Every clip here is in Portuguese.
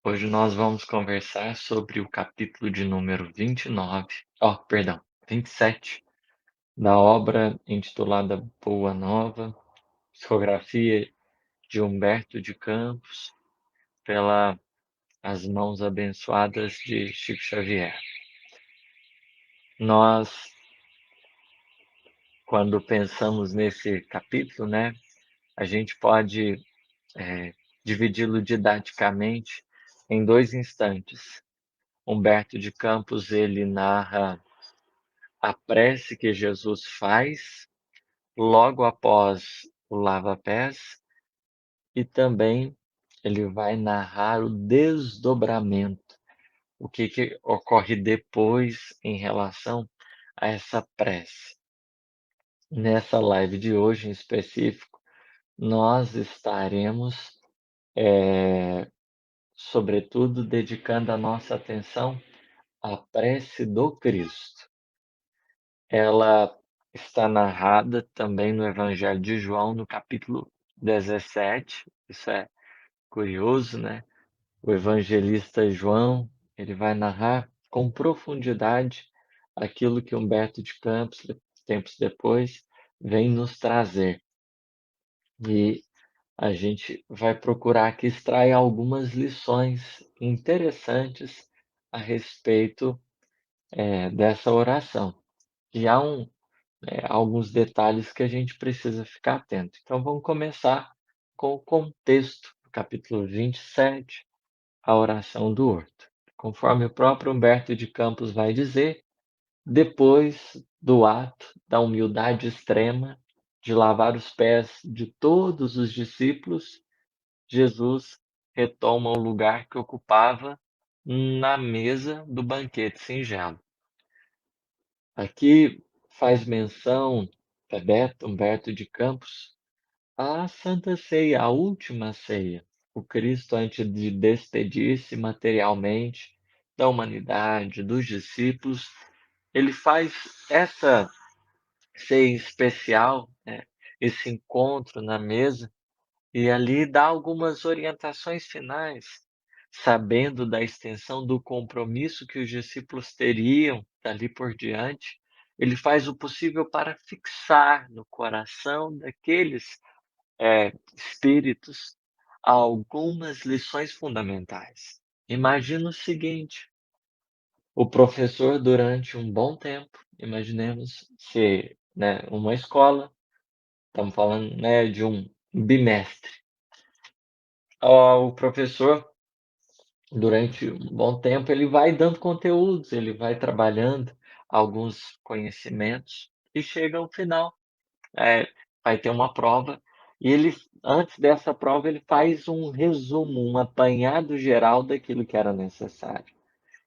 Hoje nós vamos conversar sobre o capítulo de número 29, perdão, 27 da obra intitulada Boa Nova, psicografia de Humberto de Campos, pelas mãos abençoadas de Chico Xavier. Nós, quando pensamos nesse capítulo, né, a gente pode dividi-lo didaticamente em dois instantes. Humberto de Campos, ele narra a prece que Jesus faz logo após o lava-pés e também ele vai narrar o desdobramento, o que ocorre depois em relação a essa prece. Nessa live de hoje em específico, nós estaremos, sobretudo, dedicando a nossa atenção à prece do Cristo. Ela está narrada também no Evangelho de João, no capítulo 17. Isso é curioso, né? O evangelista João, ele vai narrar com profundidade aquilo que Humberto de Campos, tempos depois, vem nos trazer. E a gente vai procurar aqui extrair algumas lições interessantes a respeito dessa oração. E há alguns detalhes que a gente precisa ficar atento. Então, vamos começar com o contexto do capítulo 27, a oração do horto. Conforme o próprio Humberto de Campos vai dizer, depois do ato da humildade extrema de lavar os pés de todos os discípulos, Jesus retoma o lugar que ocupava na mesa do banquete singelo. Aqui faz menção Bebeto Humberto de Campos à Santa Ceia, a última ceia. O Cristo, antes de despedir-se materialmente da humanidade, dos discípulos, ele faz essa ceia especial, né, esse encontro na mesa, e ali dá algumas orientações finais, sabendo da extensão do compromisso que os discípulos teriam dali por diante. Ele faz o possível para fixar no coração daqueles espíritos algumas lições fundamentais. Imagina o seguinte: o professor, durante um bom tempo, imaginemos se, né, uma escola, estamos falando, né, de um bimestre. O professor, durante um bom tempo, ele vai dando conteúdos, ele vai trabalhando alguns conhecimentos e chega ao final, eh, vai ter uma prova e ele, antes dessa prova, ele faz um resumo, um apanhado geral daquilo que era necessário.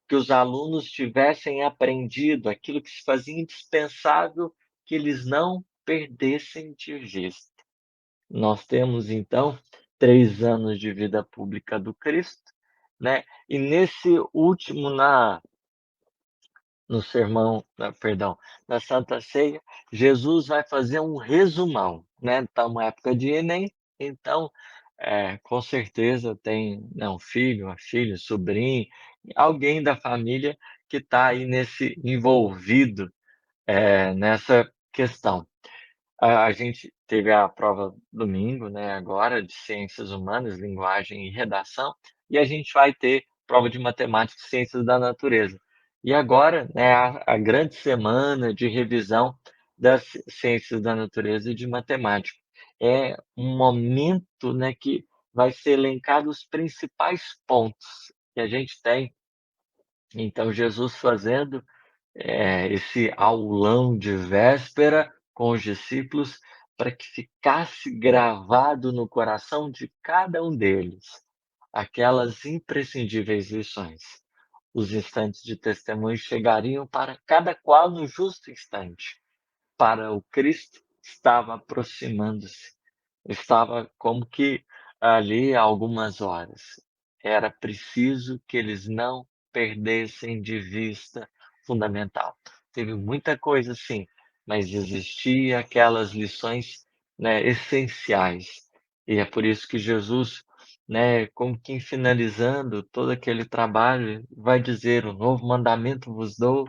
Que os alunos tivessem aprendido aquilo que se fazia indispensável que eles não perdessem de vista. Nós temos, então, 3 anos de vida pública do Cristo, né, e nesse último no sermão, perdão, na Santa Ceia, Jesus vai fazer um resumão, né, tá uma época de Enem, então, com certeza tem, né, um filho, uma filha, sobrinho, alguém da família que está aí envolvido, nessa questão. A gente teve a prova domingo, né, agora de Ciências Humanas, Linguagem e Redação, e a gente vai ter prova de Matemática e Ciências da Natureza. E agora, né, a grande semana de revisão das Ciências da Natureza e de Matemática. É um momento, né, que vai ser elencado os principais pontos que a gente tem. Então, Jesus fazendo esse aulão de véspera com os discípulos, para que ficasse gravado no coração de cada um deles aquelas imprescindíveis lições. Os instantes de testemunho chegariam para cada qual no justo instante. Para o Cristo estava aproximando-se, estava como que ali há algumas horas. Era preciso que eles não perdessem de vista o fundamental. Teve muita coisa sim, mas existia aquelas lições, né, essenciais. E é por isso que Jesus né, como quem finalizando todo aquele trabalho, vai dizer: "O novo mandamento vos dou,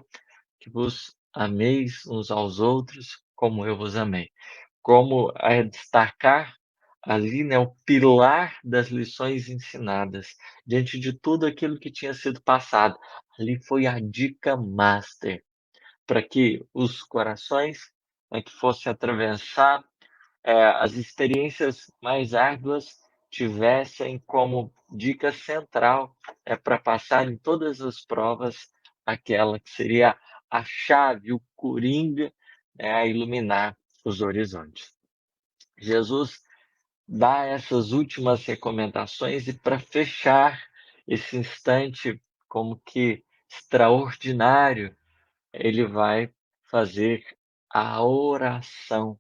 que vos ameis uns aos outros, como eu vos amei". Como, destacar ali, né, o pilar das lições ensinadas, diante de tudo aquilo que tinha sido passado. Ali foi a dica master, para que os corações, né, que fossem atravessar, as experiências mais árduas, tivessem como dica central, para passar em todas as provas, aquela que seria a chave, o coringa, né, a iluminar os horizontes. Jesus dá essas últimas recomendações e, para fechar esse instante como que extraordinário, ele vai fazer a oração,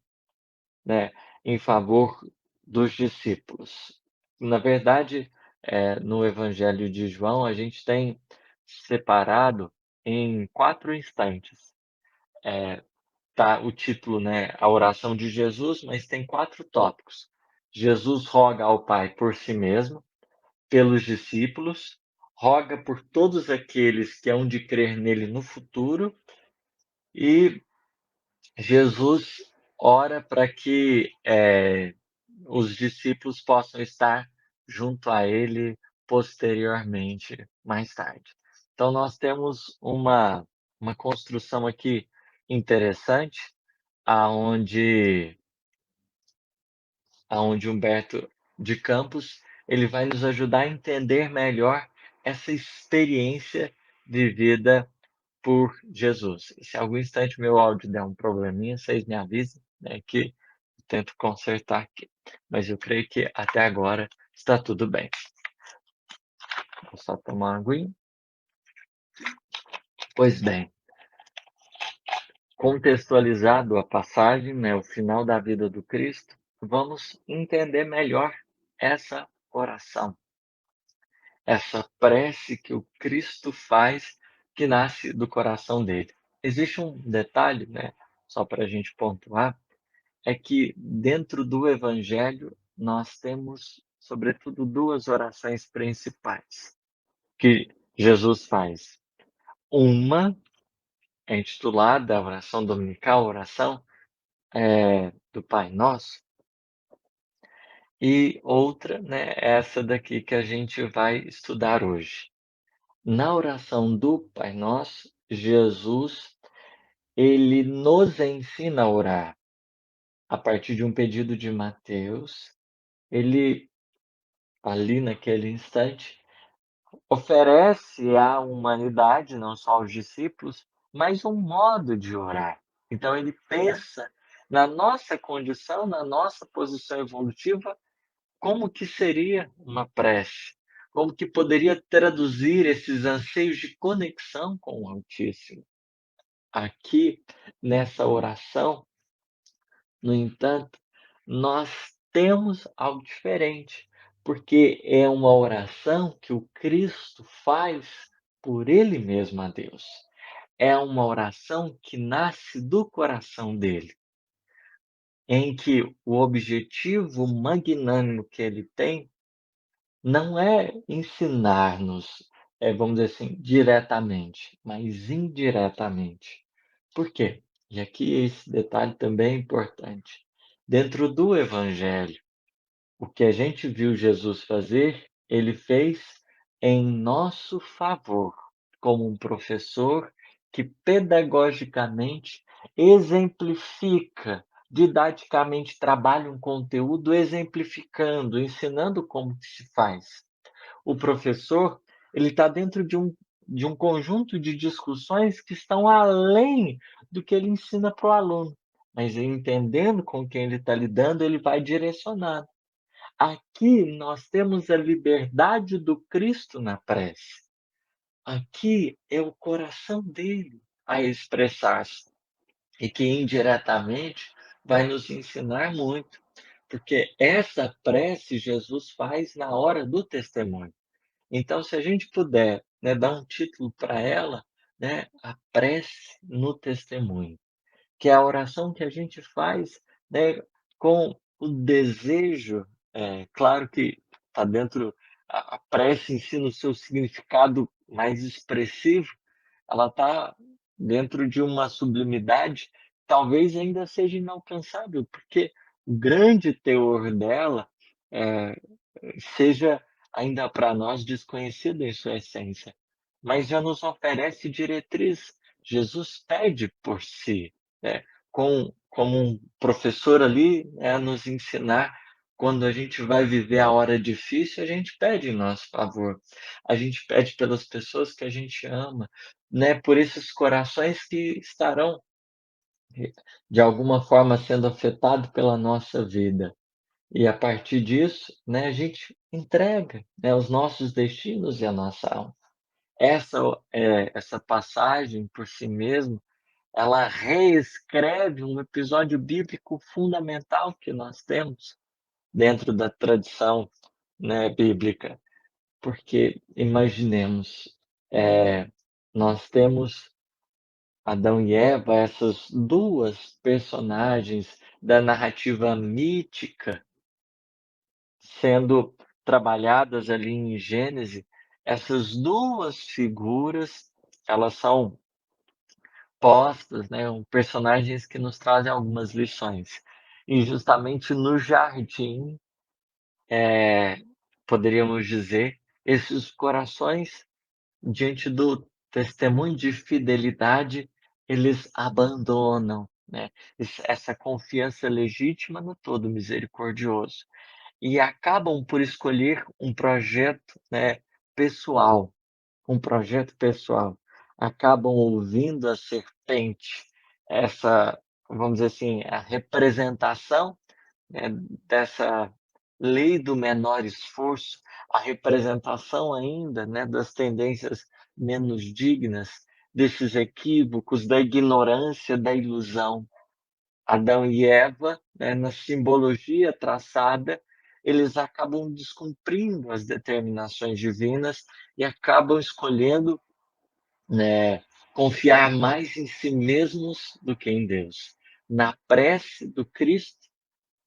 né, em favor dos discípulos. Na verdade, no Evangelho de João, a gente tem separado em 4 instantes. Tá o título, né, a oração de Jesus, mas tem 4 tópicos. Jesus roga ao Pai por si mesmo, pelos discípulos, roga por todos aqueles que hão de crer nele no futuro, e Jesus ora para que, os discípulos possam estar junto a ele posteriormente, mais tarde. Então nós temos uma construção aqui interessante, aonde Humberto de Campos, ele vai nos ajudar a entender melhor essa experiência vivida por Jesus. Se algum instante meu áudio der um probleminha, vocês me avisem, né, que eu tento consertar aqui. Mas eu creio que até agora está tudo bem. Vou só tomar uma aguinha. Pois bem, contextualizado a passagem, né, o final da vida do Cristo, vamos entender melhor essa oração, essa prece que o Cristo faz, que nasce do coração dele. Existe um detalhe, né, só para a gente pontuar, é que dentro do Evangelho nós temos, sobretudo, duas orações principais que Jesus faz. Uma é intitulada a oração dominical, a oração do Pai Nosso, e outra, né, é essa daqui que a gente vai estudar hoje. Na oração do Pai Nosso, Jesus, ele nos ensina a orar a partir de um pedido de Mateus. Ele, ali naquele instante, oferece à humanidade, não só aos discípulos, mais um modo de orar. Então ele pensa na nossa condição, na nossa posição evolutiva, como que seria uma prece, como que poderia traduzir esses anseios de conexão com o Altíssimo. Aqui, nessa oração, no entanto, nós temos algo diferente, porque é uma oração que o Cristo faz por Ele mesmo a Deus. É uma oração que nasce do coração dele, em que o objetivo magnânimo que ele tem não é ensinar-nos, vamos dizer assim, diretamente, mas indiretamente. Por quê? E aqui esse detalhe também é importante. Dentro do Evangelho, o que a gente viu Jesus fazer, ele fez em nosso favor, como um professor que pedagogicamente exemplifica, didaticamente trabalha um conteúdo exemplificando, ensinando como que se faz. O professor, ele está dentro de um conjunto de discussões que estão além do que ele ensina para o aluno, mas entendendo com quem ele está lidando, ele vai direcionando. Aqui nós temos a liberdade do Cristo na prece. Aqui é o coração dele a expressar-se e que indiretamente vai nos ensinar muito, porque essa prece Jesus faz na hora do testemunho. Então, se a gente puder, né, dar um título para ela, né, a prece no testemunho, que é a oração que a gente faz, né, com o desejo, claro que está dentro a prece em si no seu significado mais expressivo, ela está dentro de uma sublimidade, talvez ainda seja inalcançável, porque o grande teor dela, eh, seja ainda para nós desconhecido em sua essência, mas já nos oferece diretriz. Jesus pede por si, né, como um professor ali, a nos ensinar, quando a gente vai viver a hora difícil, a gente pede em nosso favor, a gente pede pelas pessoas que a gente ama, né, por esses corações que estarão, de alguma forma, sendo afetados pela nossa vida. E a partir disso, né, a gente entrega, né, os nossos destinos e a nossa alma. Essa passagem por si mesmo, ela reescreve um episódio bíblico fundamental que nós temos dentro da tradição, né, bíblica. Porque imaginemos, nós temos Adão e Eva, essas 2 personagens da narrativa mítica sendo trabalhadas ali em Gênesis, essas 2 figuras, elas são postas, né, personagens que nos trazem algumas lições. E justamente no jardim, eh, poderíamos dizer, esses corações, diante do testemunho de fidelidade, eles abandonam, né, essa confiança legítima no todo misericordioso. E acabam por escolher um projeto, né, pessoal, um projeto pessoal. Acabam ouvindo a serpente, essa, vamos dizer assim, a representação, né, dessa lei do menor esforço, a representação ainda, né, das tendências menos dignas, desses equívocos, da ignorância, da ilusão. Adão e Eva, né, na simbologia traçada, eles acabam descumprindo as determinações divinas e acabam escolhendo, né, confiar mais em si mesmos do que em Deus. Na prece do Cristo,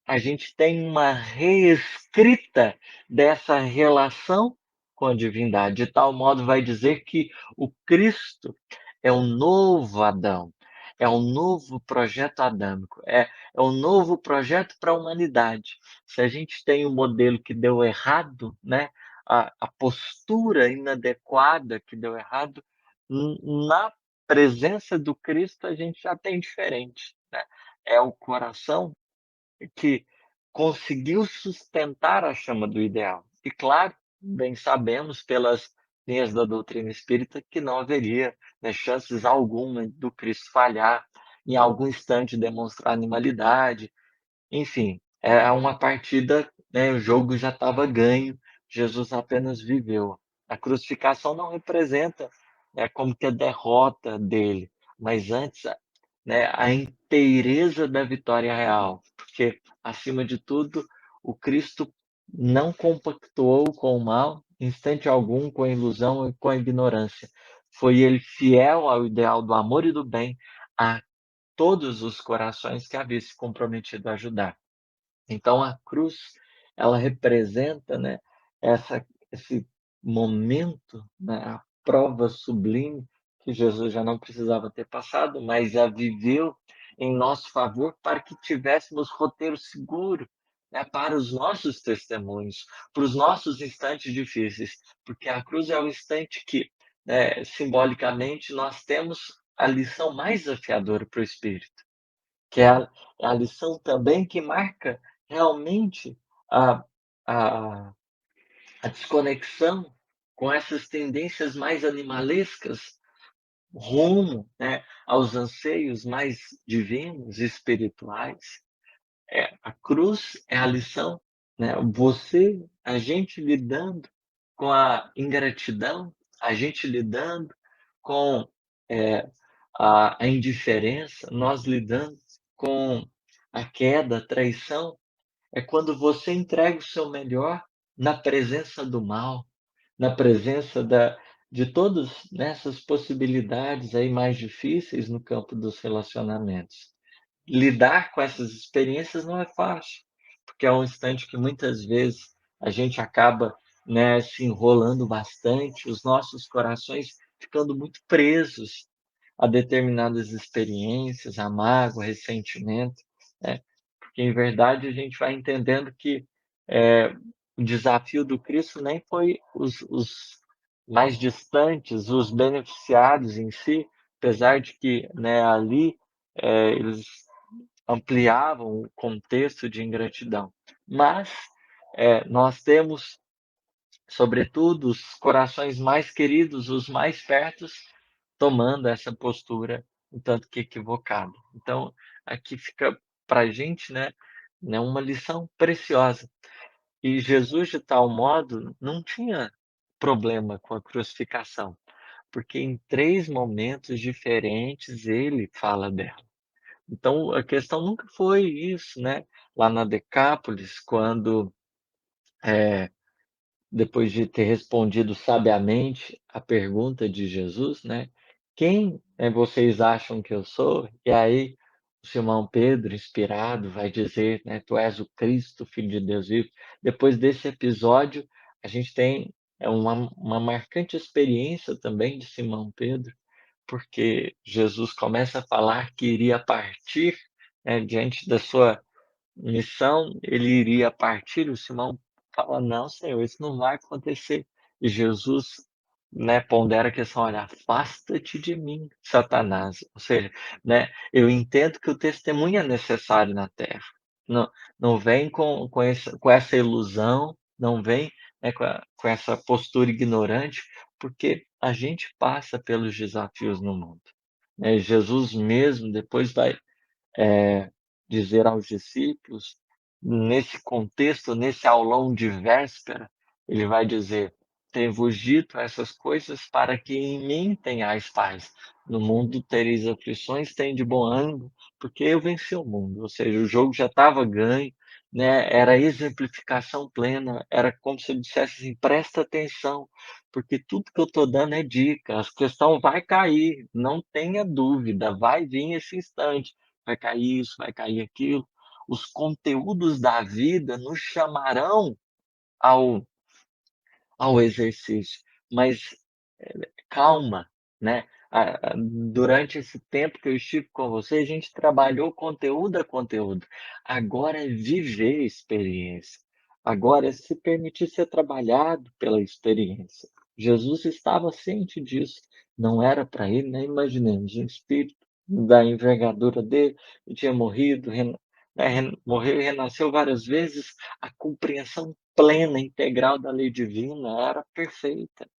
a gente tem uma reescrita dessa relação com a divindade, de tal modo vai dizer que o Cristo é um novo Adão, é um novo projeto adâmico, é um novo projeto para a humanidade. Se a gente tem um modelo que deu errado, né, a postura inadequada que deu errado, na presença do Cristo a gente já tem diferente, né. É o coração que conseguiu sustentar a chama do ideal. E claro, bem sabemos pelas linhas da doutrina espírita que não haveria, né, chances alguma do Cristo falhar, em algum instante demonstrar animalidade, enfim, é uma partida, né, o jogo já estava ganho, Jesus apenas viveu. A crucificação não representa, né, como que a derrota dele, mas antes, né, a inteireza da vitória real, porque, acima de tudo, o Cristo não compactuou com o mal, instante algum, com a ilusão e com a ignorância. Foi ele fiel ao ideal do amor e do bem a todos os corações que havia se comprometido a ajudar. Então a cruz, ela representa, né, esse momento, né, a prova sublime que Jesus já não precisava ter passado, mas a viveu em nosso favor para que tivéssemos roteiro seguro, né, para os nossos testemunhos, para os nossos instantes difíceis, porque a cruz é o instante que, né, simbolicamente, nós temos a lição mais desafiadora para o espírito, que é a lição também que marca realmente a a a desconexão com essas tendências mais animalescas, rumo, né, aos anseios mais divinos e espirituais. A cruz é a lição, né, a gente lidando com a ingratidão, a gente lidando com, eh, a indiferença, nós lidando com a queda, a traição, é quando você entrega o seu melhor na presença do mal, na presença de todas essas possibilidades aí mais difíceis no campo dos relacionamentos. Lidar com essas experiências não é fácil, porque é um instante que muitas vezes a gente acaba, né, se enrolando bastante, os nossos corações ficando muito presos a determinadas experiências, a mágoa, ressentimento, né, porque em verdade a gente vai entendendo que, eh, o desafio do Cristo nem foi os mais distantes, os beneficiados em si, apesar de que, né, ali, eles ampliavam o contexto de ingratidão. Mas, nós temos, sobretudo, os corações mais queridos, os mais pertos, tomando essa postura um tanto que equivocada. Então, aqui fica para a gente, né, uma lição preciosa. E Jesus, de tal modo, não tinha problema com a crucificação, porque em 3 momentos diferentes ele fala dela. Então a questão nunca foi isso, né, lá na Decápolis, quando, eh, depois de ter respondido sabiamente a pergunta de Jesus, né: "Quem, vocês acham que eu sou?" E aí o Simão Pedro, inspirado, vai dizer, né: "Tu és o Cristo, Filho de Deus vivo". Depois desse episódio, a gente tem, uma marcante experiência também de Simão Pedro, porque Jesus começa a falar que iria partir, diante da sua missão, ele iria partir, o Simão fala: "Não, Senhor, isso não vai acontecer". E Jesus, né, pondera a questão: "Olha, afasta-te de mim, Satanás". Ou seja, né, eu entendo que o testemunho é necessário na terra. Não não vem com essa ilusão, não vem, né, com essa postura ignorante, porque a gente passa pelos desafios no mundo, né. Jesus mesmo depois vai dizer aos discípulos, nesse contexto, nesse aulão de véspera, ele vai dizer: "Tenho-vos dito essas coisas para que em mim tenhais paz. No mundo tereis aflições, tende bom ânimo, porque eu venci o mundo". Ou seja, o jogo já estava ganho, né, era exemplificação plena, era como se ele dissesse assim: "Presta atenção, porque tudo que eu estou dando é dica, a questão vai cair, não tenha dúvida, vai vir esse instante, vai cair isso, vai cair aquilo. Os conteúdos da vida nos chamarão ao ao exercício, mas calma, né. Durante esse tempo que eu estive com você, a gente trabalhou conteúdo a conteúdo. Agora é viver a experiência. Agora é se permitir ser trabalhado pela experiência. Jesus estava ciente disso. Não era para ele, né, imaginemos, um espírito da envergadura dele, que tinha morrido, morreu e renasceu várias vezes, a compreensão plena, integral da lei divina era perfeita.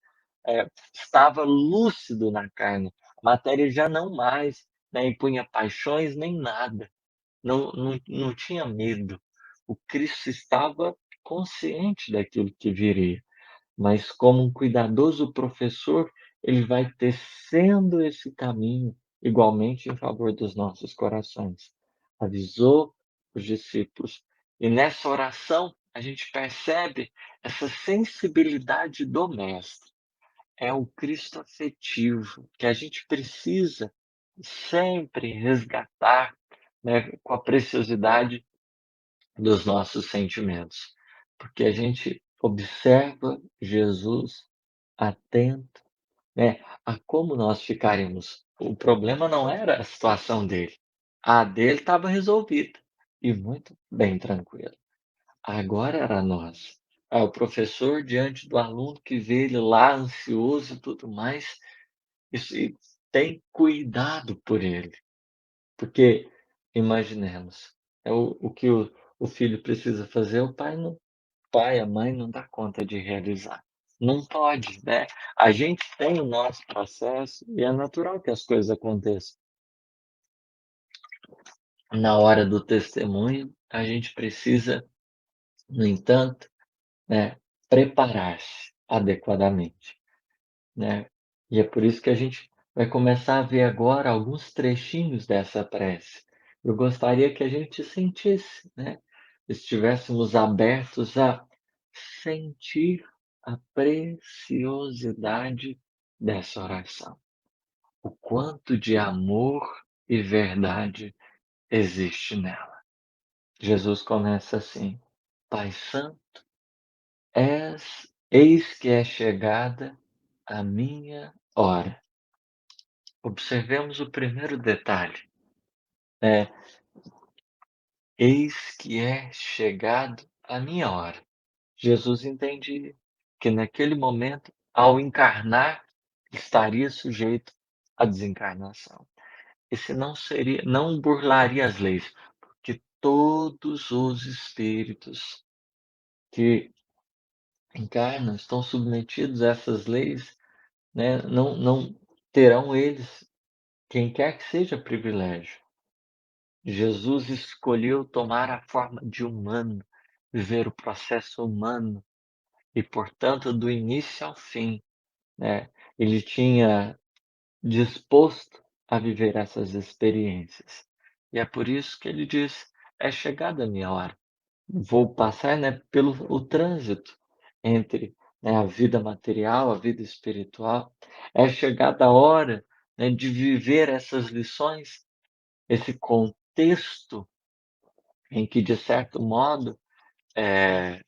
Estava lúcido na carne, a matéria já não mais, né, impunha paixões nem nada, não tinha medo. O Cristo estava consciente daquilo que viria, mas como um cuidadoso professor, ele vai tecendo esse caminho igualmente em favor dos nossos corações. Avisou os discípulos, e nessa oração a gente percebe essa sensibilidade do mestre. É o Cristo afetivo, que a gente precisa sempre resgatar, né, com a preciosidade dos nossos sentimentos, porque a gente observa Jesus atento, né, a como nós ficaríamos. O problema não era a situação dele, a dele estava resolvida, e muito bem tranquila. Agora era nós. O professor diante do aluno que vê ele lá ansioso e tudo mais, isso, e tem cuidado por ele, porque imaginemos, é o que o filho precisa fazer, o pai, a mãe não dá conta de realizar. Não pode, né. A gente tem o nosso processo e é natural que as coisas aconteçam. Na hora do testemunho, a gente precisa, no entanto, né, preparar-se adequadamente, né. E é por isso que a gente vai começar a ver agora alguns trechinhos dessa prece. Eu gostaria que a gente sentisse, né, estivéssemos abertos a sentir a preciosidade dessa oração, o quanto de amor e verdade existe nela. Jesus começa assim: "Pai santo, Eis que é chegada a minha hora. Observemos o primeiro detalhe, né, eis que é chegado a minha hora. Jesus entendia que naquele momento, ao encarnar, estaria sujeito à desencarnação. Esse não burlaria as leis, porque todos os espíritos que encarnam estão submetidos a essas leis, né, não terão eles, quem quer que seja, privilégio. Jesus escolheu tomar a forma de humano, viver o processo humano e, portanto, do início ao fim, né, ele tinha disposto a viver essas experiências. E é por isso que ele diz: "É chegada a minha hora". Vou passar, né, pelo o trânsito entre, né, a vida material, a vida espiritual. É chegada a hora, né, de viver essas lições, esse contexto em que, de certo modo, eh,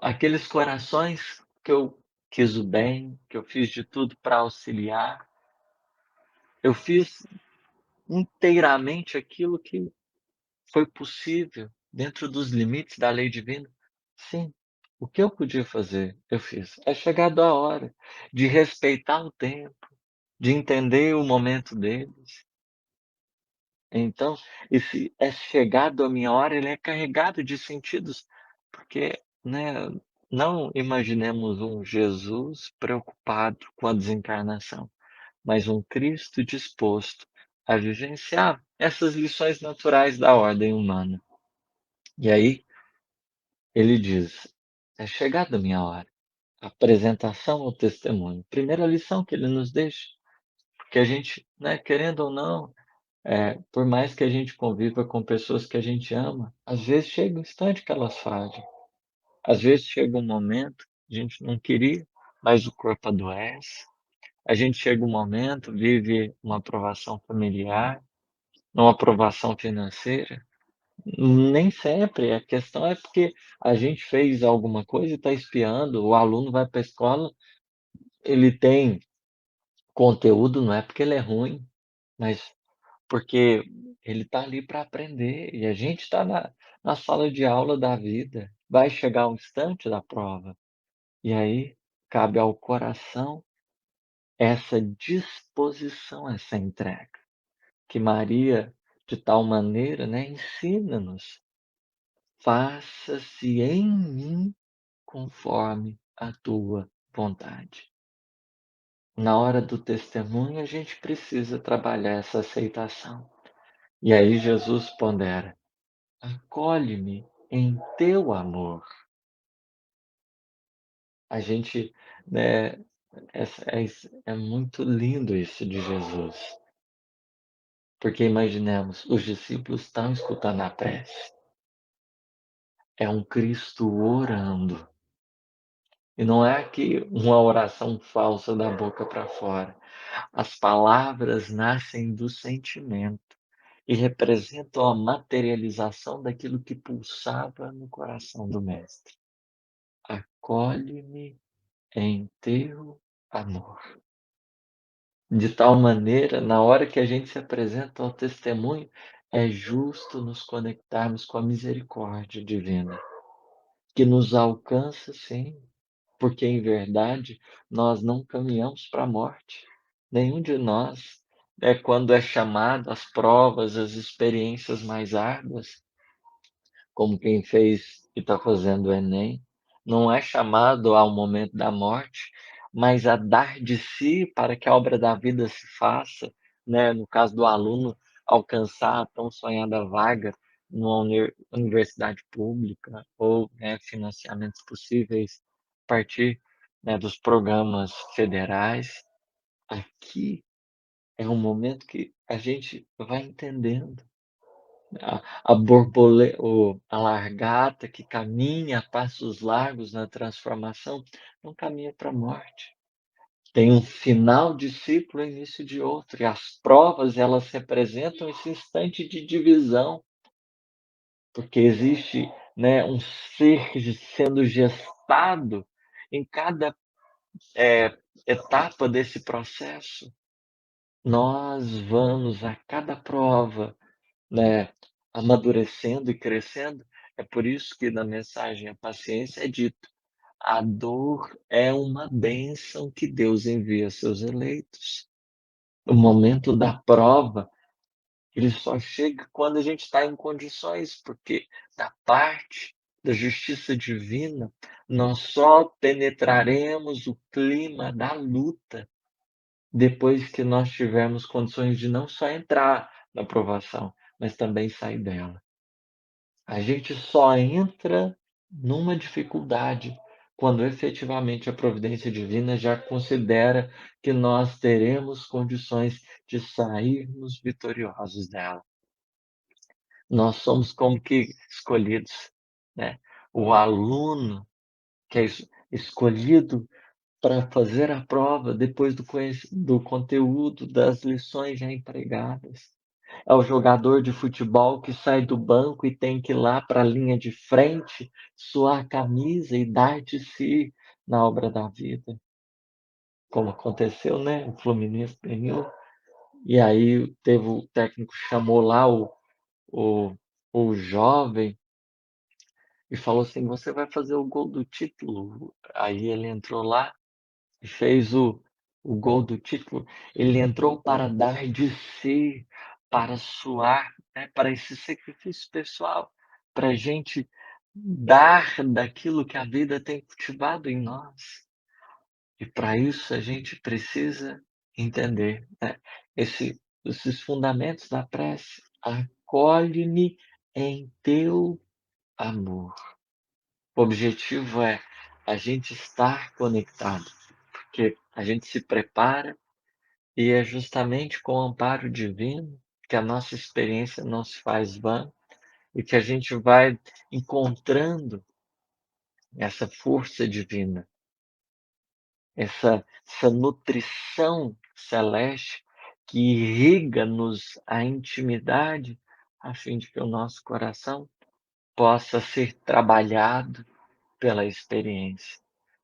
aqueles corações que eu quis o bem, que eu fiz de tudo para auxiliar, eu fiz inteiramente aquilo que foi possível dentro dos limites da lei divina? Sim. O que eu podia fazer, eu fiz. É chegado a hora de respeitar o tempo, de entender o momento deles. Então, esse é chegado a minha hora, ele é carregado de sentidos, porque, né, não imaginemos um Jesus preocupado com a desencarnação, mas um Cristo disposto a vivenciar essas lições naturais da ordem humana. E aí ele diz: "É chegada a minha hora". Apresentação ao testemunho. Primeira lição que ele nos deixa, porque a gente, né, querendo ou não, por mais que a gente conviva com pessoas que a gente ama, às vezes chega um instante que elas falham. Às vezes chega um momento, a gente não queria, mas o corpo adoece. A gente chega um momento, vive uma aprovação familiar, uma aprovação financeira. Nem sempre, a questão é porque a gente fez alguma coisa e está espiando, o aluno vai para a escola, ele tem conteúdo, não é porque ele é ruim, mas porque ele está ali para aprender e a gente está na sala de aula da vida. Vai chegar o instante da prova, e aí cabe ao coração essa disposição, essa entrega, que Maria, de tal maneira, né, ensina-nos: "Faça-se em mim conforme a tua vontade". Na hora do testemunho, a gente precisa trabalhar essa aceitação. E aí Jesus pondera: "Acolhe-me em teu amor". A gente, né, é muito lindo isso de Jesus, porque imaginemos, os discípulos estão escutando a prece, é um Cristo orando, e não é que uma oração falsa da boca para fora. As palavras nascem do sentimento e representam a materialização daquilo que pulsava no coração do mestre. Acolhe-me em teu amor. De tal maneira, na hora que a gente se apresenta ao testemunho, é justo nos conectarmos com a misericórdia divina, que nos alcança sim, porque em verdade nós não caminhamos para a morte. Nenhum de nós, quando é chamado às provas, às experiências mais árduas, como quem fez e está fazendo o Enem, não é chamado ao momento da morte, mas a dar de si para que a obra da vida se faça, né, no caso do aluno alcançar a tão sonhada vaga numa universidade pública ou, né, financiamentos possíveis a partir, né, dos programas federais. Aqui é um momento que a gente vai entendendo a largata que caminha a passos largos na transformação, não caminha para a morte. Tem um final de ciclo e início de outro, e as provas elas representam esse instante de divisão, porque existe, né, um ser sendo gestado testado em cada, etapa desse processo. Nós vamos a cada prova, né, amadurecendo e crescendo. É por isso que na mensagem A Paciência é dito: a dor é uma bênção que Deus envia a seus eleitos. O momento da prova, ele só chega quando a gente está em condições, porque da parte da justiça divina, nós só penetraremos o clima da luta depois que nós tivermos condições de não só entrar na provação, mas também sair dela. A gente só entra numa dificuldade quando efetivamente a providência divina já considera que nós teremos condições de sairmos vitoriosos dela. Nós somos como que escolhidos, né? O aluno que é escolhido para fazer a prova depois do conteúdo das lições já empregadas. É o jogador de futebol que sai do banco e tem que ir lá para a linha de frente, suar a camisa e dar de si na obra da vida, como aconteceu, né? O Fluminense ganhou, e aí teve o técnico chamou lá o, o jovem e falou assim: Você vai fazer o gol do título. Aí ele entrou lá e fez o gol do título. Ele entrou para dar de si, para suar, né, para esse sacrifício pessoal, para a gente dar daquilo que a vida tem cultivado em nós. E para isso a gente precisa entender, né, esses fundamentos da prece. Acolhe-me em teu amor. O objetivo é a gente estar conectado, porque a gente se prepara e é justamente com o amparo divino que a nossa experiência não se faz vã e que a gente vai encontrando essa força divina, essa nutrição celeste que irriga-nos a intimidade, a fim de que o nosso coração possa ser trabalhado pela experiência,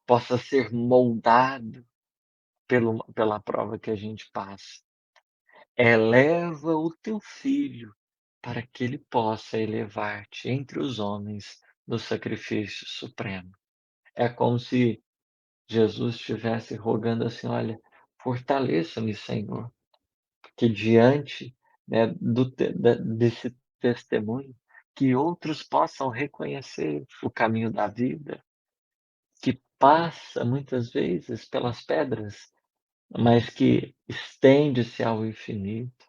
possa ser moldado pela prova que a gente passa. Eleva o teu filho para que ele possa elevar-te entre os homens no sacrifício supremo. É como se Jesus estivesse rogando assim: olha, fortaleça-me, Senhor, que diante, né, desse testemunho, que outros possam reconhecer o caminho da vida, que passa muitas vezes pelas pedras, mas que estende-se ao infinito.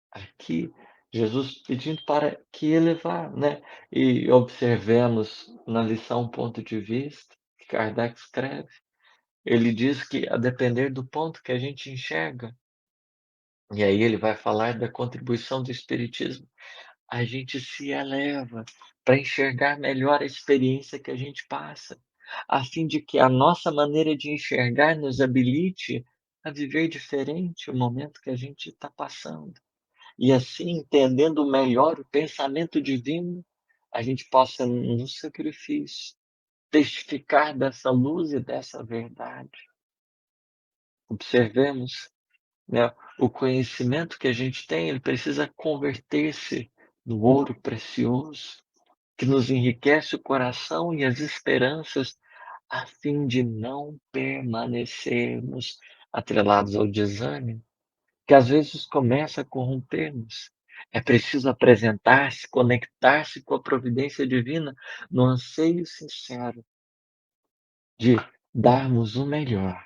Aqui, Jesus pedindo para que elevar, né? E observemos na lição um ponto de vista que Kardec escreve. Ele diz que a depender do ponto que a gente enxerga, e aí ele vai falar da contribuição do Espiritismo, a gente se eleva para enxergar melhor a experiência que a gente passa, a fim de que a nossa maneira de enxergar nos habilite a viver diferente o momento que a gente está passando. E assim, entendendo melhor o pensamento divino, a gente possa, no sacrifício, testificar dessa luz e dessa verdade. Observemos, né, o conhecimento que a gente tem, ele precisa converter-se no ouro precioso, que nos enriquece o coração e as esperanças, a fim de não permanecermos atrelados ao desânimo, que às vezes começa a corromper-nos. É preciso apresentar-se, conectar-se com a providência divina no anseio sincero de darmos o melhor,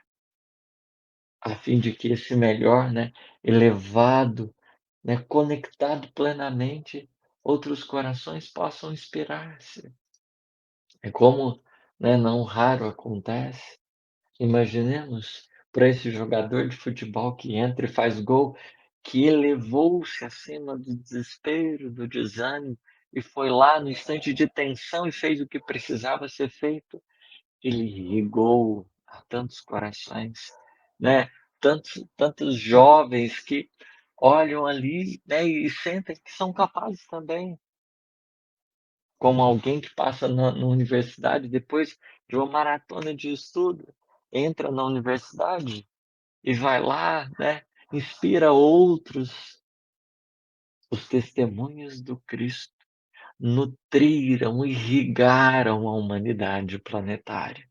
a fim de que esse melhor, né, elevado, né, conectado plenamente, outros corações possam inspirar-se. É como, né, não raro acontece. Imaginemos para esse jogador de futebol que entra e faz gol, que elevou-se acima do desespero, do desânimo, e foi lá no instante de tensão e fez o que precisava ser feito. Ele irrigou a tantos corações, né? Tantos jovens que olham ali, né, e sentem que são capazes também, como alguém que passa na universidade, depois de uma maratona de estudo, entra na universidade e vai lá, né, inspira outros. Os testemunhos do Cristo nutriram, irrigaram a humanidade planetária,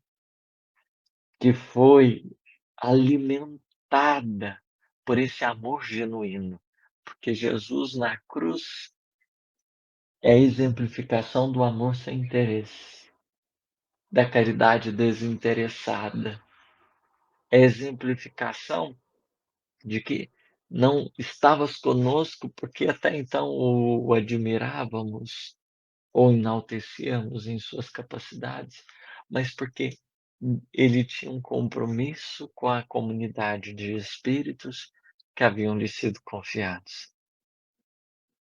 que foi alimentada por esse amor genuíno, porque Jesus na cruz é a exemplificação do amor sem interesse, da caridade desinteressada, é a exemplificação de que não estavas conosco porque até então o admirávamos ou enaltecíamos em suas capacidades, mas porque ele tinha um compromisso com a comunidade de espíritos que haviam lhe sido confiados.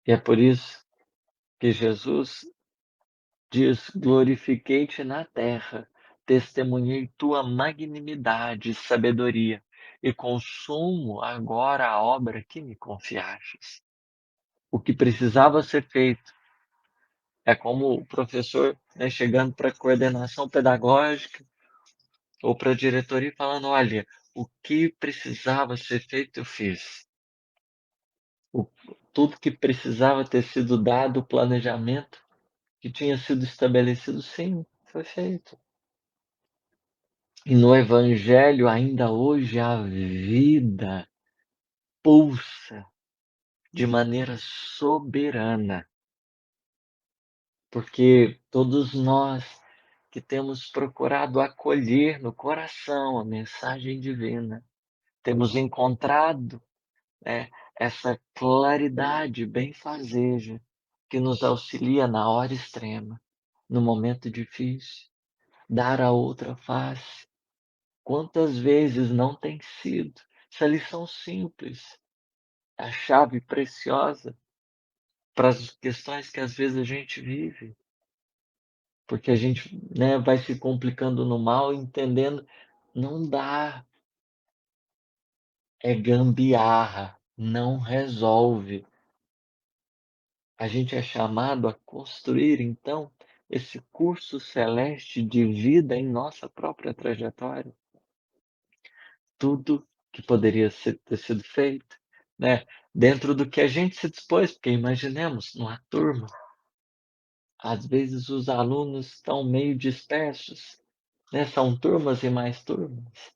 E é por isso que Jesus diz: glorifiquei-te na terra, testemunhei tua magnanimidade e sabedoria, e consumo agora a obra que me confiastes. O que precisava ser feito é como o professor, né, chegando para a coordenação pedagógica ou para a diretoria e falando: olha, o que precisava ser feito, eu fiz. O, tudo que precisava ter sido dado, o planejamento que tinha sido estabelecido, sim, foi feito. E no Evangelho, ainda hoje, a vida pulsa de maneira soberana, porque todos nós que temos procurado acolher no coração a mensagem divina, temos encontrado, né, essa claridade benfazeja que nos auxilia na hora extrema, no momento difícil, dar a outra face. Quantas vezes não tem sido essa lição simples, a chave preciosa para as questões que às vezes a gente vive, porque a gente, né, vai se complicando no mal, entendendo, não dá, é gambiarra, não resolve. A gente é chamado a construir, então, esse curso celeste de vida em nossa própria trajetória. Tudo que poderia ter sido feito, né, dentro do que a gente se dispôs, porque imaginemos, numa turma, às vezes os alunos estão meio dispersos, né, são turmas e mais turmas,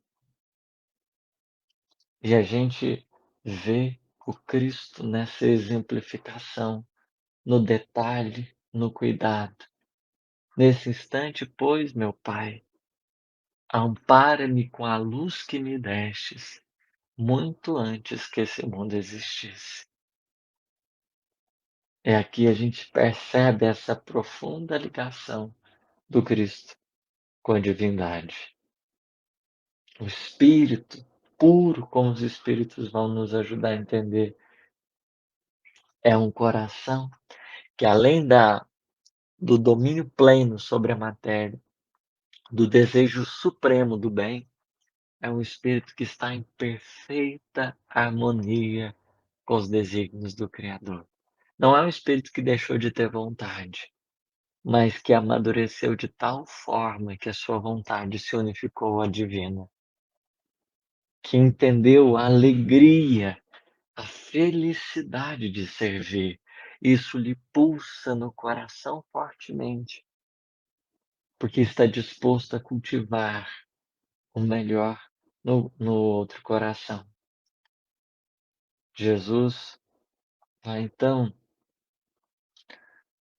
e a gente vê o Cristo nessa exemplificação, no detalhe, no cuidado. Nesse instante, pois, meu Pai, ampara-me com a luz que me destes, muito antes que esse mundo existisse. É aqui a gente percebe essa profunda ligação do Cristo com a divindade. O Espírito puro, como os Espíritos vão nos ajudar a entender, é um coração que, além do domínio pleno sobre a matéria, do desejo supremo do bem, é um espírito que está em perfeita harmonia com os desígnios do Criador. Não é um espírito que deixou de ter vontade, mas que amadureceu de tal forma que a sua vontade se unificou à divina, que entendeu a alegria, a felicidade de servir. Isso lhe pulsa no coração fortemente, porque está disposto a cultivar o melhor no outro coração. Jesus vai então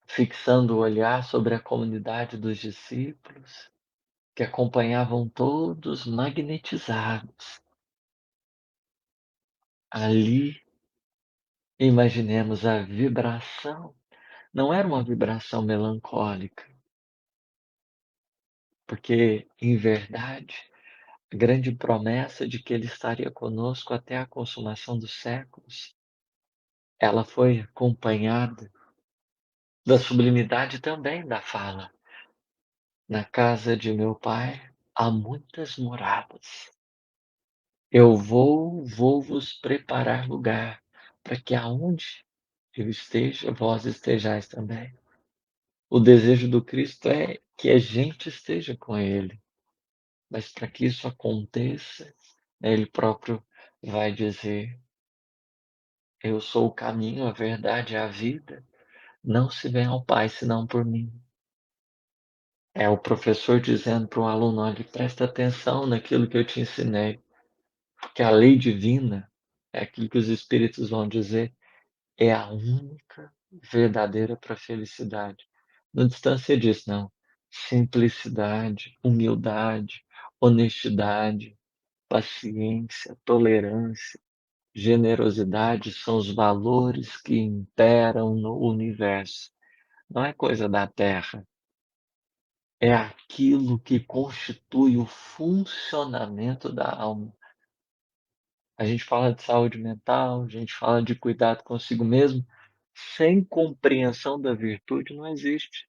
fixando o olhar sobre a comunidade dos discípulos, que acompanhavam todos magnetizados. Ali, imaginemos a vibração. Não era uma vibração melancólica, porque, em verdade, a grande promessa de que ele estaria conosco até a consumação dos séculos, ela foi acompanhada da sublimidade também da fala. Na casa de meu pai há muitas moradas. Eu vou vos preparar lugar, para que aonde eu esteja, vós estejais também. O desejo do Cristo é que a gente esteja com Ele, mas para que isso aconteça, Ele próprio vai dizer: "Eu sou o caminho, a verdade e a vida, não se vem ao Pai senão por mim". É o professor dizendo para o aluno: "Olha, presta atenção naquilo que eu te ensinei, porque a lei divina, é aquilo que os espíritos vão dizer, é a única verdadeira para a felicidade". Não distancia disso não. Simplicidade, humildade, honestidade, paciência, tolerância, generosidade são os valores que imperam no universo. Não é coisa da Terra, é aquilo que constitui o funcionamento da alma. A gente fala de saúde mental, a gente fala de cuidado consigo mesmo, sem compreensão da virtude não existe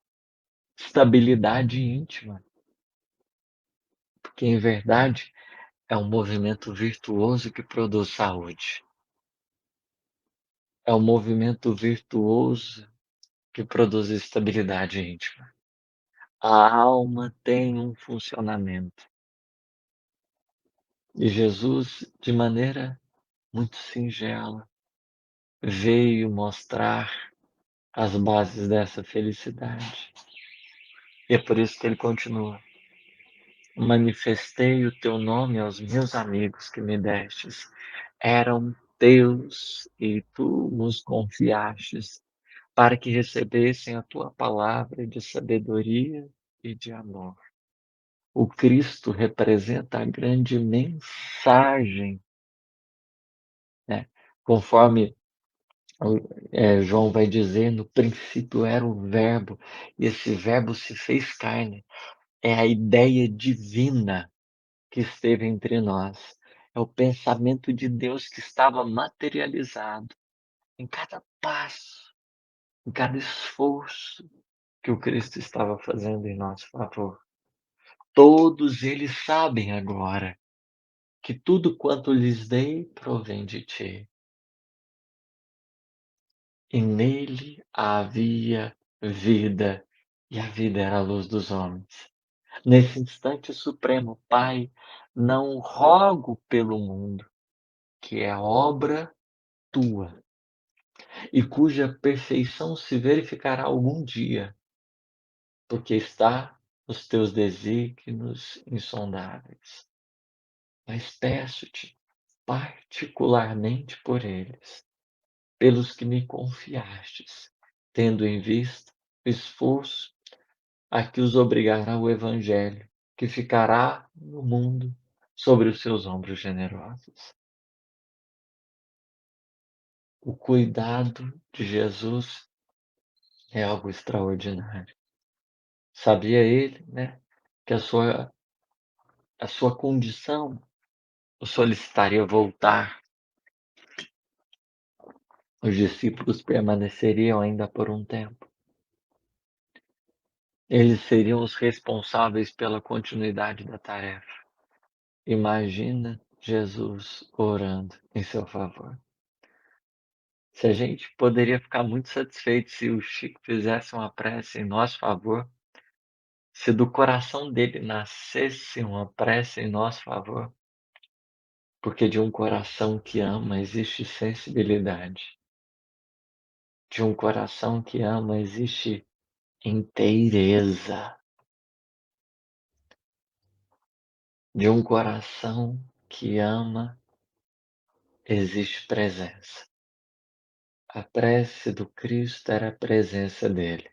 estabilidade íntima, porque em verdade é um movimento virtuoso que produz saúde. É um movimento virtuoso que produz estabilidade íntima. A alma tem um funcionamento. E Jesus, de maneira muito singela, veio mostrar as bases dessa felicidade. E é por isso que ele continua: "Manifestei o teu nome aos meus amigos que me destes. Eram teus e tu nos confiastes, para que recebessem a tua palavra de sabedoria e de amor". O Cristo representa a grande mensagem, né, conforme João vai dizer: "No princípio era o Verbo, e esse Verbo se fez carne". É a ideia divina que esteve entre nós. É o pensamento de Deus que estava materializado em cada passo, em cada esforço que o Cristo estava fazendo em nosso favor. Todos eles sabem agora que tudo quanto lhes dei provém de ti, e nele havia vida, e a vida era a luz dos homens. Nesse instante supremo, Pai, não rogo pelo mundo, que é obra tua, e cuja perfeição se verificará algum dia, porque está nos teus desígnios insondáveis. Mas peço-te particularmente por eles, pelos que me confiastes, tendo em vista o esforço a que os obrigará o Evangelho, que ficará no mundo sobre os seus ombros generosos. O cuidado de Jesus é algo extraordinário. Sabia ele, né, que a sua condição o solicitaria voltar. Os discípulos permaneceriam ainda por um tempo. Eles seriam os responsáveis pela continuidade da tarefa. Imagina Jesus orando em seu favor. Se a gente poderia ficar muito satisfeito se o Chico fizesse uma prece em nosso favor, se do coração dele nascesse uma prece em nosso favor, porque de um coração que ama existe sensibilidade, de um coração que ama existe inteireza, de um coração que ama existe presença. A prece do Cristo era a presença dele,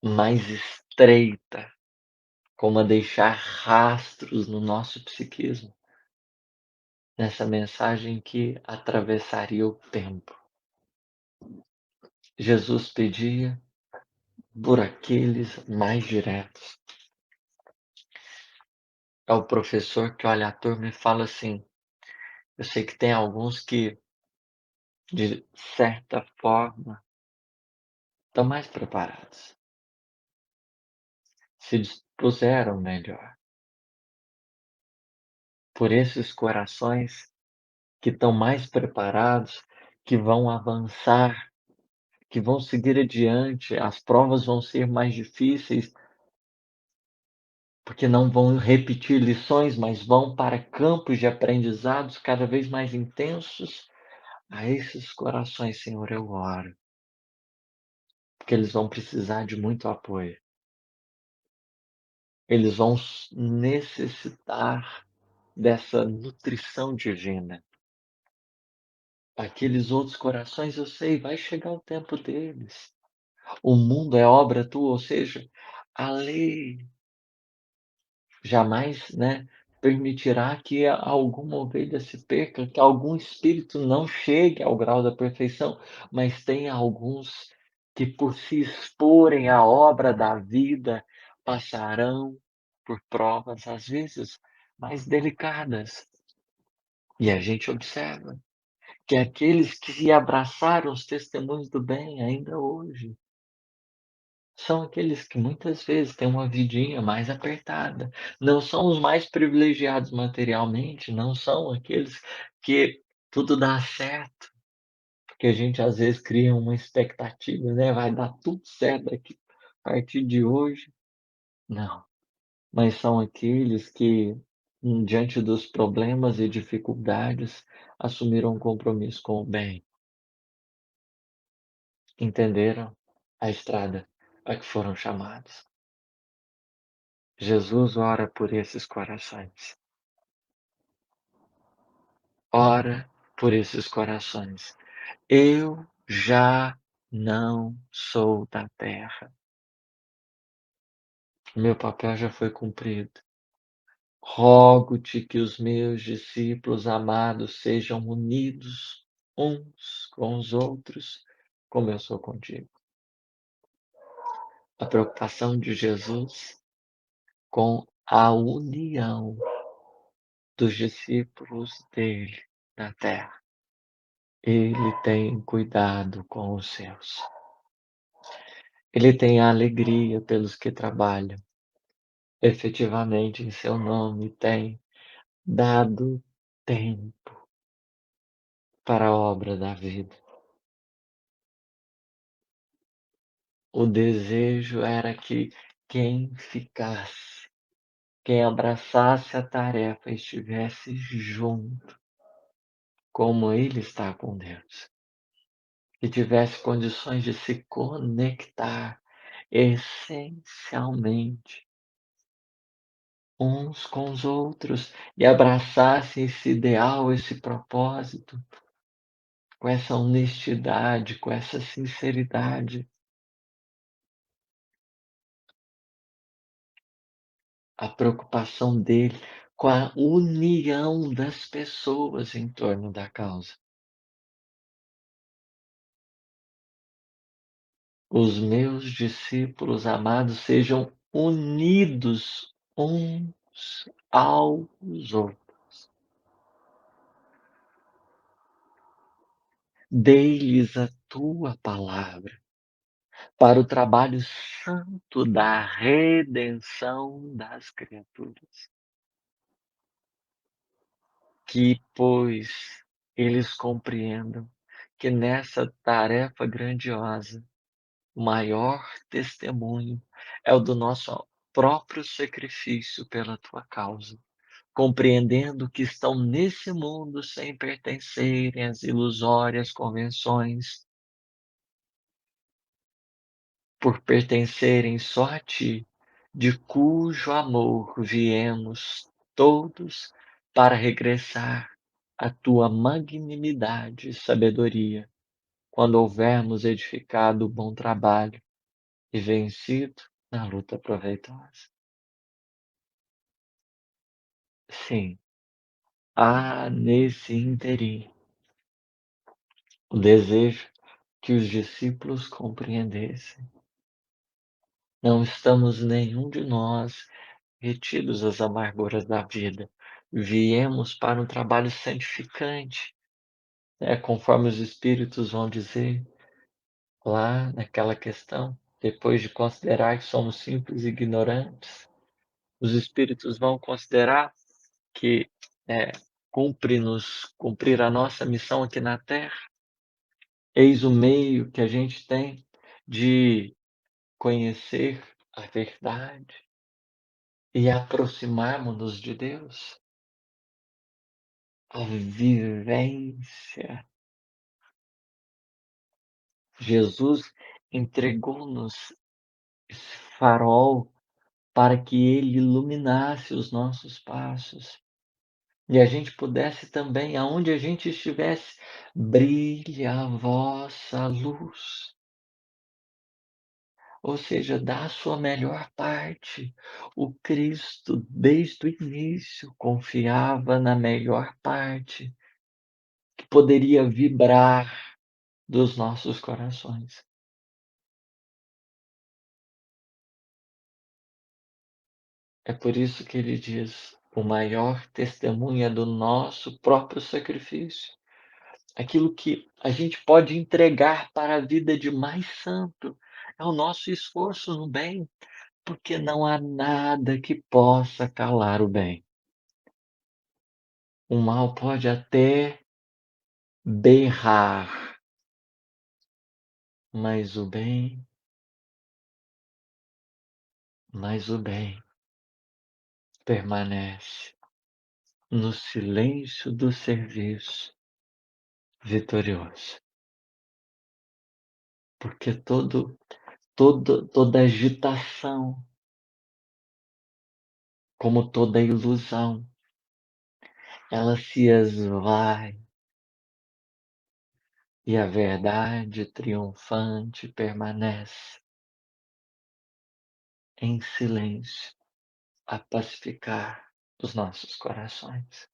mais estreita, como a deixar rastros no nosso psiquismo, nessa mensagem que atravessaria o tempo. Jesus pedia por aqueles mais diretos. É o professor que olha a turma e fala assim: "Eu sei que tem alguns que, de certa forma, estão mais preparados, se dispuseram melhor. Por esses corações que estão mais preparados, que vão avançar, que vão seguir adiante, as provas vão ser mais difíceis, porque não vão repetir lições, mas vão para campos de aprendizados cada vez mais intensos. A esses corações, Senhor, eu oro, porque eles vão precisar de muito apoio. Eles vão necessitar dessa nutrição divina. Aqueles outros corações, eu sei, vai chegar o tempo deles. O mundo é obra tua, ou seja, a lei jamais, né, permitirá que alguma ovelha se perca, que algum espírito não chegue ao grau da perfeição, mas tem alguns que, por se exporem à obra da vida, passarão por provas, às vezes, mais delicadas. E a gente observa que aqueles que abraçaram os testemunhos do bem ainda hoje, são aqueles que muitas vezes têm uma vidinha mais apertada, não são os mais privilegiados materialmente, não são aqueles que tudo dá certo, porque a gente às vezes cria uma expectativa, né, vai dar tudo certo aqui a partir de hoje. Não, mas são aqueles que, diante dos problemas e dificuldades, assumiram um compromisso com o bem, entenderam a estrada a que foram chamados. Jesus ora por esses corações. Ora por esses corações. Eu já não sou da terra. Meu papel já foi cumprido. Rogo-te que os meus discípulos amados sejam unidos uns com os outros, como eu sou contigo. A preocupação de Jesus com a união dos discípulos dele na terra. Ele tem cuidado com os seus. Ele tem alegria pelos que trabalham efetivamente em seu nome, tem dado tempo para a obra da vida. O desejo era que quem ficasse, quem abraçasse a tarefa, estivesse junto, como ele está com Deus, que tivesse condições de se conectar essencialmente uns com os outros e abraçassem esse ideal, esse propósito, com essa honestidade, com essa sinceridade. A preocupação dele com a união das pessoas em torno da causa. Os meus discípulos amados sejam unidos uns aos outros. Dei-lhes a tua palavra para o trabalho santo da redenção das criaturas. Que, pois, eles compreendam que nessa tarefa grandiosa, o maior testemunho é o do nosso próprio sacrifício pela tua causa, compreendendo que estão nesse mundo sem pertencerem às ilusórias convenções, por pertencerem só a ti, de cujo amor viemos todos para regressar à tua magnanimidade e sabedoria, quando houvermos edificado o bom trabalho e vencido na luta proveitosa. Sim, há nesse ínterim o desejo que os discípulos compreendessem. Não estamos nenhum de nós retidos às amarguras da vida. Viemos para um trabalho santificante, conforme os espíritos vão dizer lá naquela questão, depois de considerar que somos simples e ignorantes, os espíritos vão considerar que cumpre-nos cumprir a nossa missão aqui na Terra, Eis o meio que a gente tem de conhecer a verdade e aproximarmos-nos de Deus. A vivência. Jesus entregou-nos esse farol para que ele iluminasse os nossos passos e a gente pudesse também, aonde a gente estivesse, brilha a vossa luz. Ou seja, dá a sua melhor parte. O Cristo, desde o início, confiava na melhor parte, que poderia vibrar dos nossos corações. É por isso que ele diz: o maior testemunho é do nosso próprio sacrifício. Aquilo que a gente pode entregar para a vida de mais santo é o nosso esforço no bem, porque não há nada que possa calar o bem. O mal pode até berrar, mas o bem permanece no silêncio do serviço vitorioso. Porque toda agitação, como toda ilusão, ela se esvai e a verdade triunfante permanece em silêncio a pacificar os nossos corações.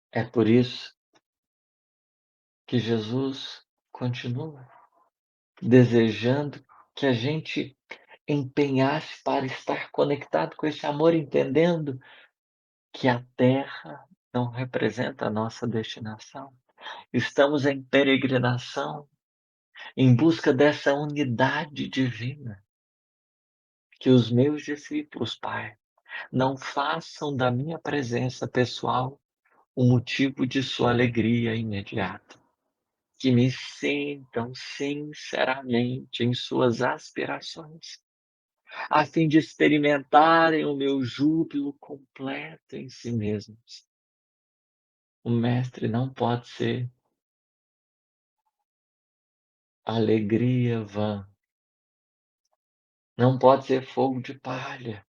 É por isso que Jesus continua desejando que a gente empenhasse para estar conectado com esse amor, entendendo que a terra não representa a nossa destinação. Estamos em peregrinação em busca dessa unidade divina. Que os meus discípulos, Pai, não façam da minha presença pessoal o motivo de sua alegria imediata. Que me sintam sinceramente em suas aspirações, a fim de experimentarem o meu júbilo completo em si mesmos. O mestre não pode ser alegria vã, não pode ser fogo de palha.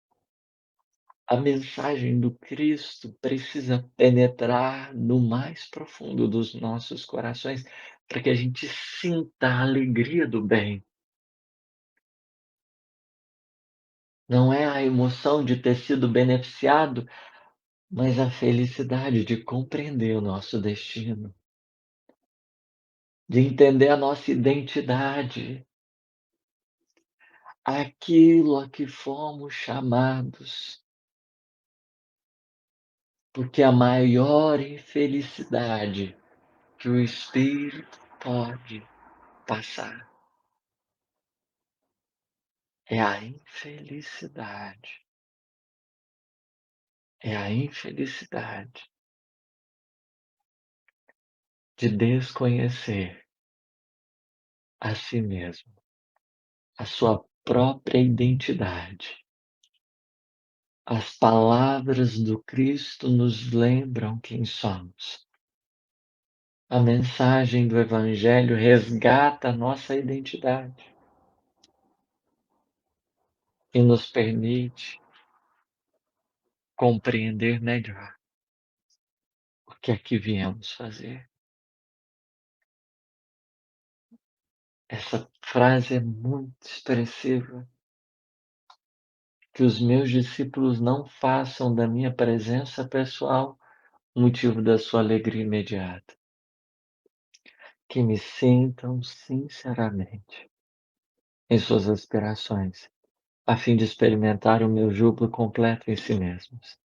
A mensagem do Cristo precisa penetrar no mais profundo dos nossos corações, para que a gente sinta a alegria do bem. Não é a emoção de ter sido beneficiado, mas a felicidade de compreender o nosso destino, de entender a nossa identidade, aquilo a que fomos chamados, porque a maior infelicidade que o espírito pode passar é a infelicidade, é a infelicidade de desconhecer a si mesmo, a sua própria identidade. As palavras do Cristo nos lembram quem somos. A mensagem do Evangelho resgata a nossa identidade e nos permite compreender melhor o que é que viemos fazer. Essa frase é muito expressiva. Que os meus discípulos não façam da minha presença pessoal motivo da sua alegria imediata. Que me sintam sinceramente em suas aspirações, a fim de experimentar o meu júbilo completo em si mesmos.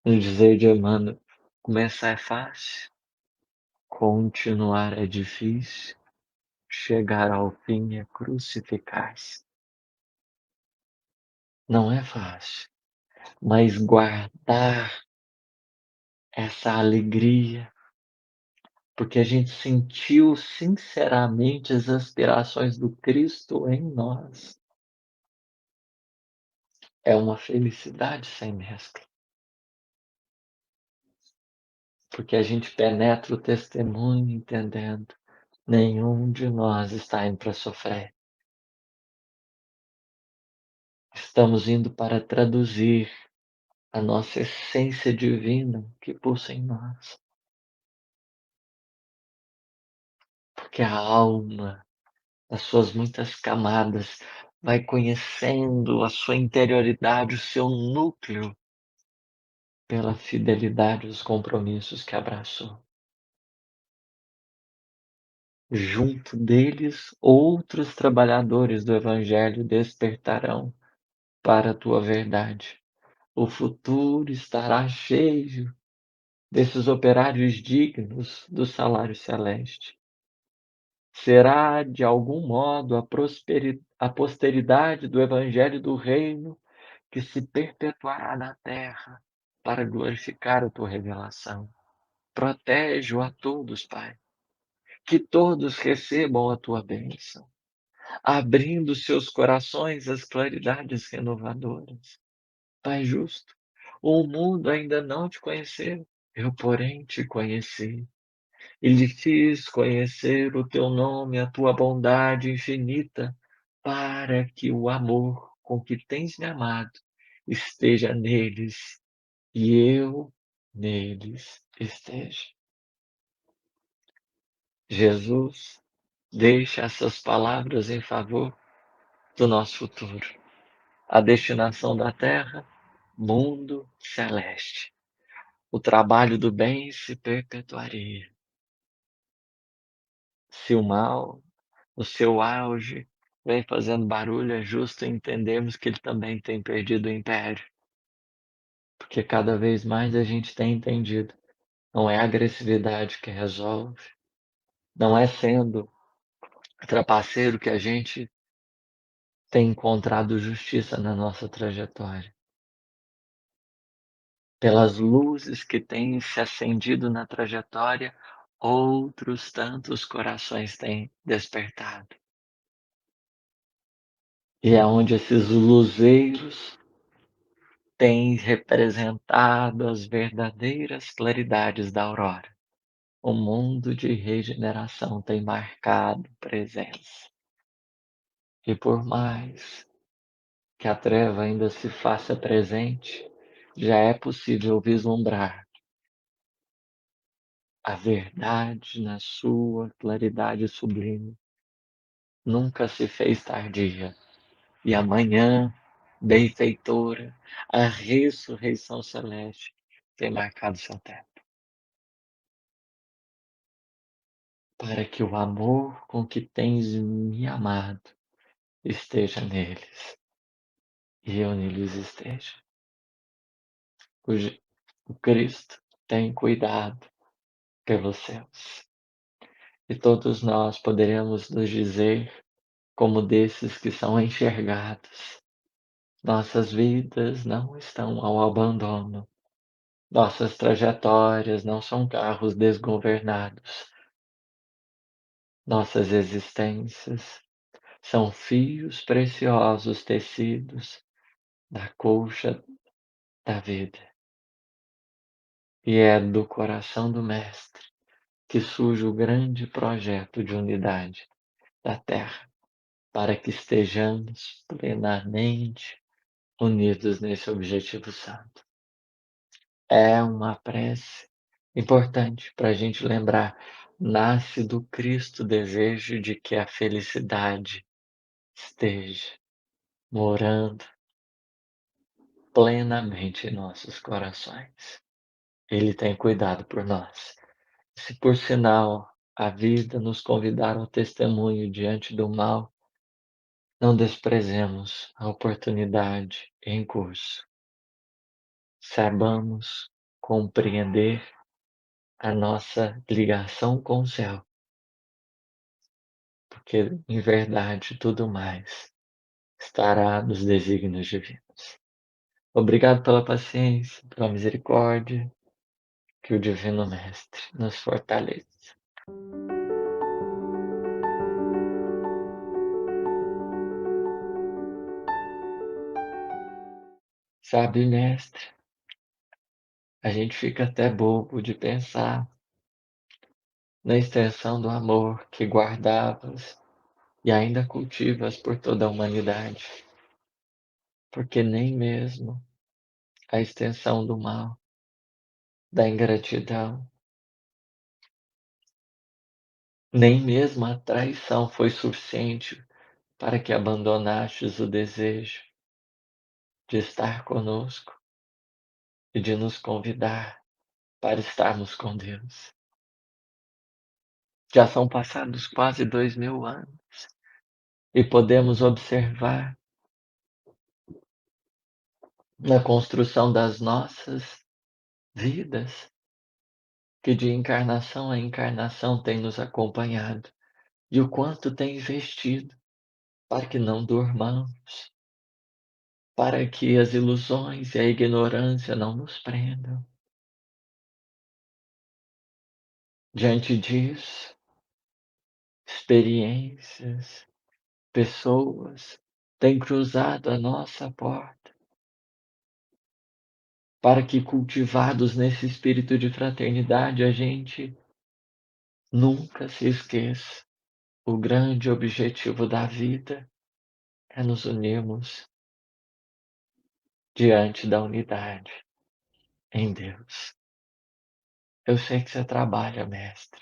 No dizer de Emmanuel, começar é fácil, continuar é difícil, chegar ao fim é crucificar-se. Não é fácil, mas guardar essa alegria porque a gente sentiu sinceramente as aspirações do Cristo em nós. É uma felicidade sem mescla, porque a gente penetra o testemunho entendendo, nenhum de nós está indo para sofrer. Estamos indo para traduzir a nossa essência divina que pulsa em nós, porque a alma, as suas muitas camadas, vai conhecendo a sua interioridade, o seu núcleo, pela fidelidade aos compromissos que abraçou. Junto deles, outros trabalhadores do Evangelho despertarão para a tua verdade. O futuro estará cheio desses operários dignos do salário celeste. Será, de algum modo, a posteridade do Evangelho do Reino que se perpetuará na terra para glorificar a tua revelação. Protege-o a todos, Pai, que todos recebam a tua bênção, abrindo seus corações às claridades renovadoras. Pai justo, o mundo ainda não te conheceu, eu, porém, te conheci. E lhe fiz conhecer o teu nome, a tua bondade infinita, para que o amor com que tens me amado esteja neles e eu neles esteja. Jesus, deixa essas palavras em favor do nosso futuro. A destinação da terra, mundo celeste. O trabalho do bem se perpetuaria. Se o mal, no seu auge, vem fazendo barulho, é justo entendermos que ele também tem perdido o império. Porque cada vez mais a gente tem entendido. Não é a agressividade que resolve. Não é sendo trapaceiro que a gente tem encontrado justiça na nossa trajetória. Pelas luzes que têm se acendido na trajetória, outros tantos corações têm despertado. E é onde esses luzeiros têm representado as verdadeiras claridades da aurora. O mundo de regeneração tem marcado presença. E por mais que a treva ainda se faça presente, já é possível vislumbrar a verdade na sua claridade sublime. Nunca se fez tardia, e amanhã, benfeitora, a ressurreição celeste tem marcado seu tempo, para que o amor com que tens me amado esteja neles, e eu neles esteja. O, o Cristo tem cuidado pelos seus. E todos nós poderemos nos dizer como desses que são enxergados. Nossas vidas não estão ao abandono. Nossas trajetórias não são carros desgovernados. Nossas existências são fios preciosos tecidos da colcha da vida. E é do coração do Mestre que surge o grande projeto de unidade da Terra, para que estejamos plenamente unidos nesse objetivo santo. É uma prece importante para a gente lembrar, nasce do Cristo desejo de que a felicidade esteja morando plenamente em nossos corações. Ele tem cuidado por nós. Se por sinal a vida nos convidar ao testemunho diante do mal, não desprezemos a oportunidade em curso. Saibamos compreender a nossa ligação com o céu, porque em verdade tudo mais estará nos desígnios divinos. Obrigado pela paciência, pela misericórdia, que o Divino Mestre nos fortaleça. Sabe, mestre, a gente fica até bobo de pensar na extensão do amor que guardavas e ainda cultivas por toda a humanidade, porque nem mesmo a extensão do mal, da ingratidão, nem mesmo a traição foi suficiente para que abandonastes o desejo de estar conosco e de nos convidar para estarmos com Deus. Já são passados quase 2000 anos e podemos observar na construção das nossas vidas que de encarnação a encarnação tem nos acompanhado e o quanto tem investido para que não durmamos, para que as ilusões e a ignorância não nos prendam. Diante disso, experiências, pessoas têm cruzado a nossa porta para que, cultivados nesse espírito de fraternidade, a gente nunca se esqueça. O grande objetivo da vida é nos unirmos diante da unidade em Deus. Eu sei que você trabalha, mestre.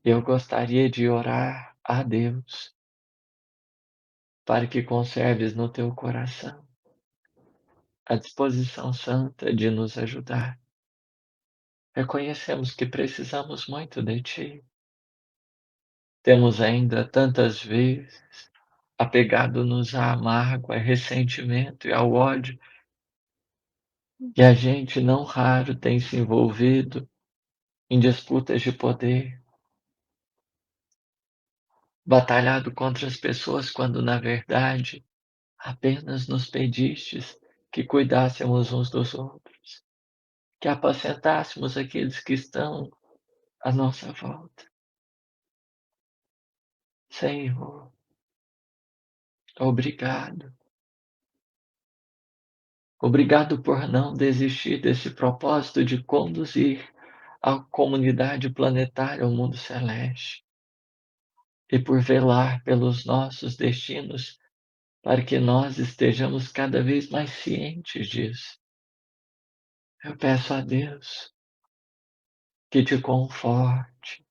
Eu gostaria de orar a Deus para que conserves no teu coração a disposição santa de nos ajudar. Reconhecemos que precisamos muito de Ti. Temos ainda tantas vezes apegado-nos à mágoa, ao ressentimento e ao ódio, e a gente não raro tem se envolvido em disputas de poder, batalhado contra as pessoas quando na verdade apenas nos pedistes que cuidássemos uns dos outros, que apacentássemos aqueles que estão à nossa volta. Senhor, obrigado. Obrigado por não desistir desse propósito de conduzir a comunidade planetária ao mundo celeste e por velar pelos nossos destinos para que nós estejamos cada vez mais cientes disso. Eu peço a Deus que te conforte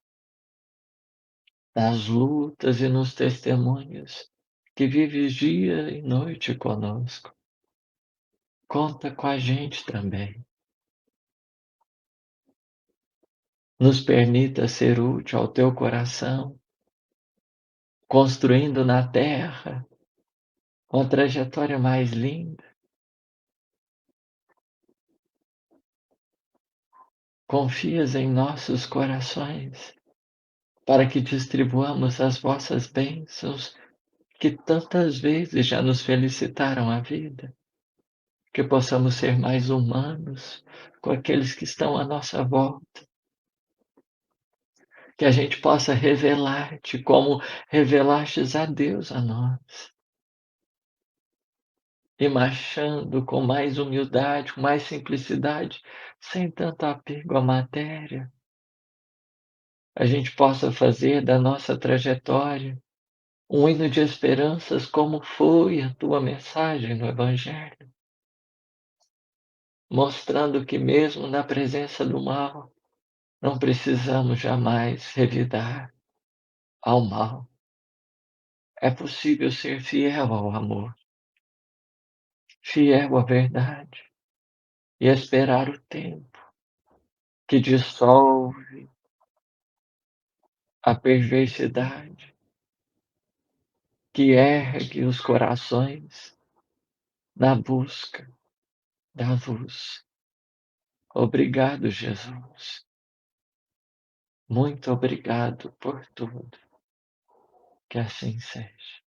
nas lutas e nos testemunhos que vives dia e noite conosco. Conta com a gente também. Nos permita ser útil ao teu coração, construindo na terra uma trajetória mais linda. Confias em nossos corações para que distribuamos as vossas bênçãos que tantas vezes já nos felicitaram a vida, que possamos ser mais humanos com aqueles que estão à nossa volta, que a gente possa revelar-te como revelastes a Deus a nós, e marchando com mais humildade, com mais simplicidade, sem tanto apego à matéria, a gente possa fazer da nossa trajetória um hino de esperanças como foi a tua mensagem no Evangelho, mostrando que mesmo na presença do mal, não precisamos jamais revidar ao mal. É possível ser fiel ao amor, fiel à verdade e esperar o tempo que dissolve a perversidade, que ergue os corações na busca da luz. Obrigado, Jesus. Muito obrigado por tudo. Que assim seja.